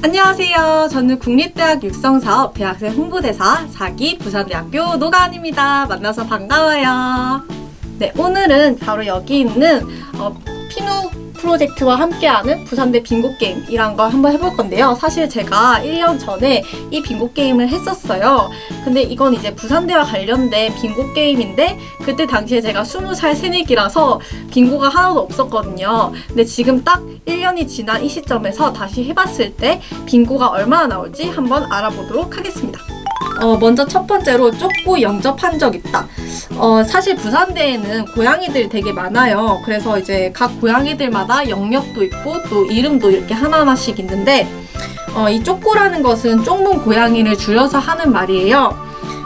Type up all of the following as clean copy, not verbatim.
안녕하세요. 저는 국립대학 육성사업 대학생 홍보대사 4기 부산대학교 노가은입니다. 만나서 반가워요. 네, 오늘은 바로 여기 있는 피누 프로젝트와 함께하는 부산대 빙고게임이란 걸 한번 해볼 건데요. 사실 제가 1년 전에 이 빙고게임을 했었어요. 근데 이건 이제 부산대와 관련된 빙고게임인데 그때 당시에 제가 20살 새내기라서 빙고가 하나도 없었거든요. 근데 지금 딱 1년이 지난 이 시점에서 다시 해봤을 때 빙고가 얼마나 나올지 한번 알아보도록 하겠습니다. 먼저 첫 번째로 쪼꼬 영접한 적 있다. 사실 부산대에는 고양이들이 되게 많아요. 그래서 이제 각 고양이들마다 영역도 있고 또 이름도 이렇게 하나하나씩 있는데 이 쪼꼬라는 것은 쪽문 고양이를 줄여서 하는 말이에요.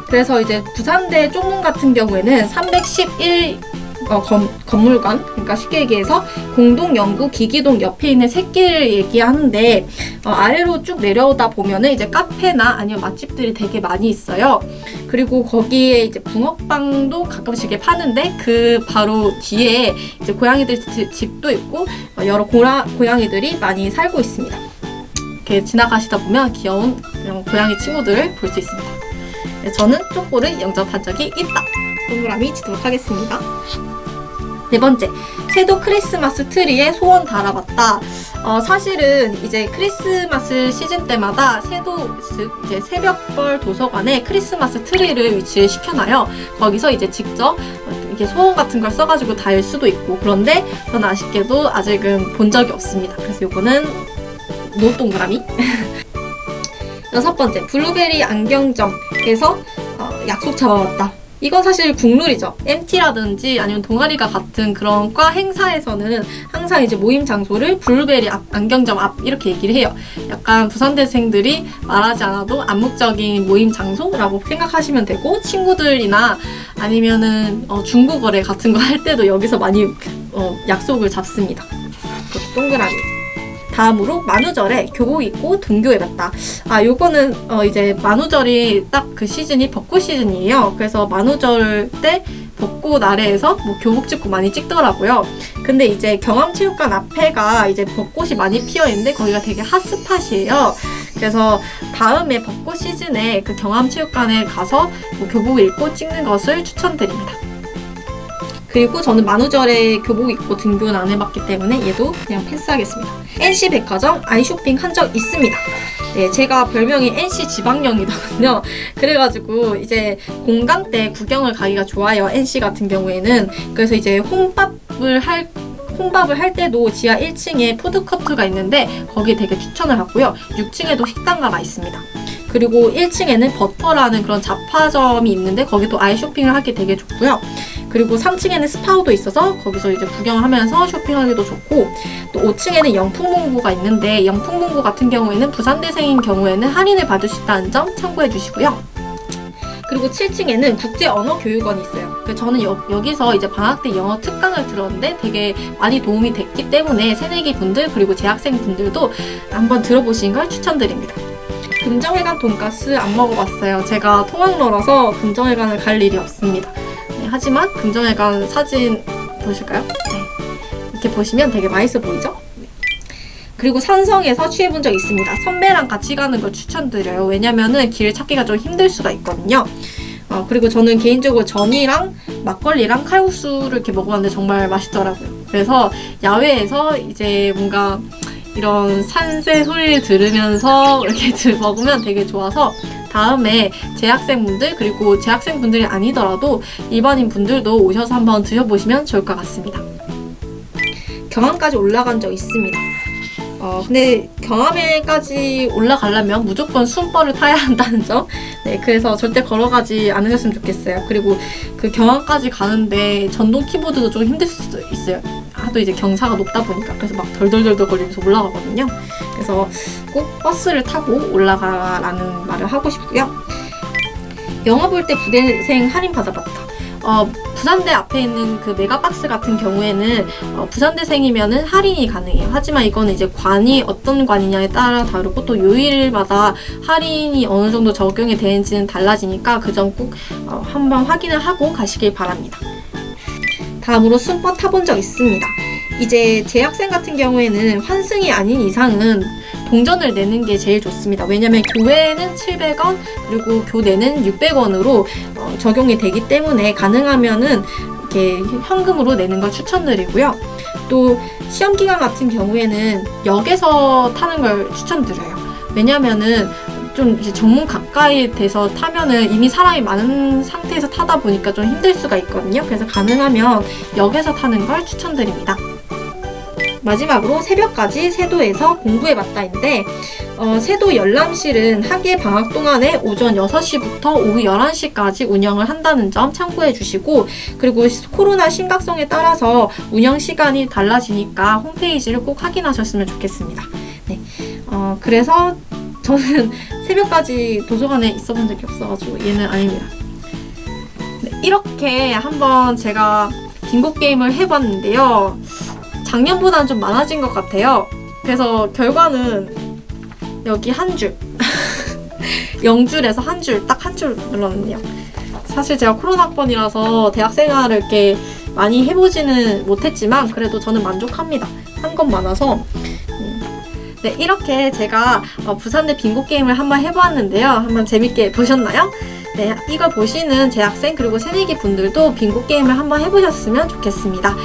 그래서 이제 부산대 쪽문 같은 경우에는 311 건물관, 그러니까 쉽게 얘기해서 공동연구 기기동 옆에 있는 새끼를 얘기하는데 아래로 쭉 내려오다 보면은 이제 카페나 아니면 맛집들이 되게 많이 있어요. 그리고 거기에 이제 붕어빵도 가끔씩 파는데 그 바로 뒤에 이제 고양이들 집도 있고 여러 고양이들이 많이 살고 있습니다. 이렇게 지나가시다 보면 귀여운 고양이 친구들을 볼 수 있습니다. 저는 쪼꼬를 영접한 적이 있다. 동그라미 치도록 하겠습니다. 네 번째, 새도 크리스마스 트리에 소원 달아봤다. 사실은 이제 크리스마스 시즌 때마다 새도 즉 이제 새벽벌 도서관에 크리스마스 트리를 위치를 시켜놔요. 거기서 이제 직접 이렇게 소원 같은 걸 써가지고 달 수도 있고, 그런데 저는 아쉽게도 아직은 본 적이 없습니다. 그래서 요거는 노 동그라미. 여섯 번째, 블루베리 안경점에서 약속 잡아봤다. 이건 사실 국룰이죠. MT라든지 아니면 동아리가 같은 그런 과 행사에서는 항상 이제 모임 장소를 블루베리 앞, 안경점 앞 이렇게 얘기를 해요. 약간 부산대생들이 말하지 않아도 암묵적인 모임 장소라고 생각하시면 되고, 친구들이나 아니면은 중고거래 같은 거 할 때도 여기서 많이 약속을 잡습니다. 동그라미. 다음으로 만우절에 교복 입고 등교해봤다. 요거는 이제 만우절이 딱 그 시즌이 벚꽃 시즌이에요. 그래서 만우절 때 벚꽃 아래에서 뭐 교복 찍고 많이 찍더라고요. 근데 이제 경암체육관 앞에가 이제 벚꽃이 많이 피어 있는데 거기가 되게 핫스팟이에요. 그래서 다음에 벚꽃 시즌에 그 경암체육관에 가서 뭐 교복 입고 찍는 것을 추천드립니다. 그리고 저는 만우절에 교복 입고 등교는 안 해봤기 때문에 얘도 그냥 패스하겠습니다. NC백화점 아이쇼핑 한 적 있습니다. 네, 제가 별명이 NC 지방령이거든요. 그래가지고 이제 공강 때 구경을 가기가 좋아요. NC 같은 경우에는. 그래서 이제 혼밥을 할 때도 지하 1층에 푸드코트가 있는데 거기 되게 추천을 하고요. 6층에도 식당가가 있습니다. 그리고 1층에는 버터라는 그런 잡화점이 있는데 거기도 아이 쇼핑을 하기 되게 좋고요. 그리고 3층에는 스파우도 있어서 거기서 이제 구경을 하면서 쇼핑하기도 좋고, 또 5층에는 영풍문고가 있는데 영풍문고 같은 경우에는 부산대생인 경우에는 할인을 받을 수 있다는 점 참고해 주시고요. 그리고 7층에는 국제언어교육원이 있어요. 저는 여기서 이제 방학 때 영어 특강을 들었는데 되게 많이 도움이 됐기 때문에 새내기 분들 그리고 재학생 분들도 한번 들어보시는 걸 추천드립니다. 금정회관 돈가스 안 먹어봤어요. 제가 통학로라서 금정회관을 갈 일이 없습니다. 네, 하지만 금정회관 사진 보실까요? 네, 이렇게 보시면 되게 맛있어 보이죠? 그리고 산성에서 취해본 적 있습니다. 선배랑 같이 가는 걸 추천드려요. 왜냐면은 길 찾기가 좀 힘들 수가 있거든요. 그리고 저는 개인적으로 전이랑 막걸리랑 칼국수를 이렇게 먹어봤는데 정말 맛있더라고요. 그래서 야외에서 이제 뭔가 이런 산새 소리를 들으면서 이렇게 먹으면 되게 좋아서 다음에 재학생분들 그리고 재학생분들이 아니더라도 일반인 분들도 오셔서 한번 드셔보시면 좋을 것 같습니다. 경암까지 올라간 적 있습니다. 근데 경암에까지 올라가려면 무조건 순버를 타야 한다는 점. 네, 그래서 절대 걸어가지 않으셨으면 좋겠어요. 그리고 그 경암까지 가는데 전동 키보드도 좀 힘들 수도 있어요. 하도 이제 경사가 높다 보니까. 그래서 막 덜덜덜덜 걸리면서 올라가거든요. 그래서 꼭 버스를 타고 올라가라는 말을 하고 싶고요. 영화 볼 때 부대생 할인 받아봤다. 부산대 앞에 있는 그 메가박스 같은 경우에는 부산대생이면은 할인이 가능해요. 하지만 이거는 이제 관이 어떤 관이냐에 따라 다르고 또 요일마다 할인이 어느 정도 적용이 되는지는 달라지니까 그 점 꼭 한번 확인을 하고 가시길 바랍니다. 다음으로 순버 타본 적 있습니다. 이제 재학생 같은 경우에는 환승이 아닌 이상은 동전을 내는 게 제일 좋습니다. 왜냐면 교외는 700원 그리고 교내는 600원으로 적용이 되기 때문에 가능하면은 이렇게 현금으로 내는 걸 추천드리고요. 또 시험 기간 같은 경우에는 역에서 타는 걸 추천드려요. 왜냐면은 좀 이제 정문 가까이 돼서 타면은 이미 사람이 많은 상태에서 타다 보니까 좀 힘들 수가 있거든요. 그래서 가능하면 역에서 타는 걸 추천드립니다. 마지막으로 새벽까지 세도에서 공부해봤다인데 세도 열람실은 학예 방학 동안에 오전 6시부터 오후 11시까지 운영을 한다는 점 참고해 주시고, 그리고 코로나 심각성에 따라서 운영 시간이 달라지니까 홈페이지를 꼭 확인하셨으면 좋겠습니다. 네, 그래서 저는 새벽까지 도서관에 있어본 적이 없어가지고 얘는 아닙니다. 네, 이렇게 한번 제가 빙고 게임을 해봤는데요. 작년보다는 좀 많아진 것 같아요. 그래서 결과는 여기 한 줄 0줄에서 한 줄, 딱 한 줄 눌렀네요. 사실 제가 코로나 학번이라서 대학 생활을 이렇게 많이 해보지는 못했지만 그래도 저는 만족합니다. 한 건 많아서. 네, 이렇게 제가 부산대 빙고 게임을 한번 해보았는데요. 한번 재밌게 보셨나요? 네, 이걸 보시는 재학생 그리고 새내기 분들도 빙고 게임을 한번 해보셨으면 좋겠습니다.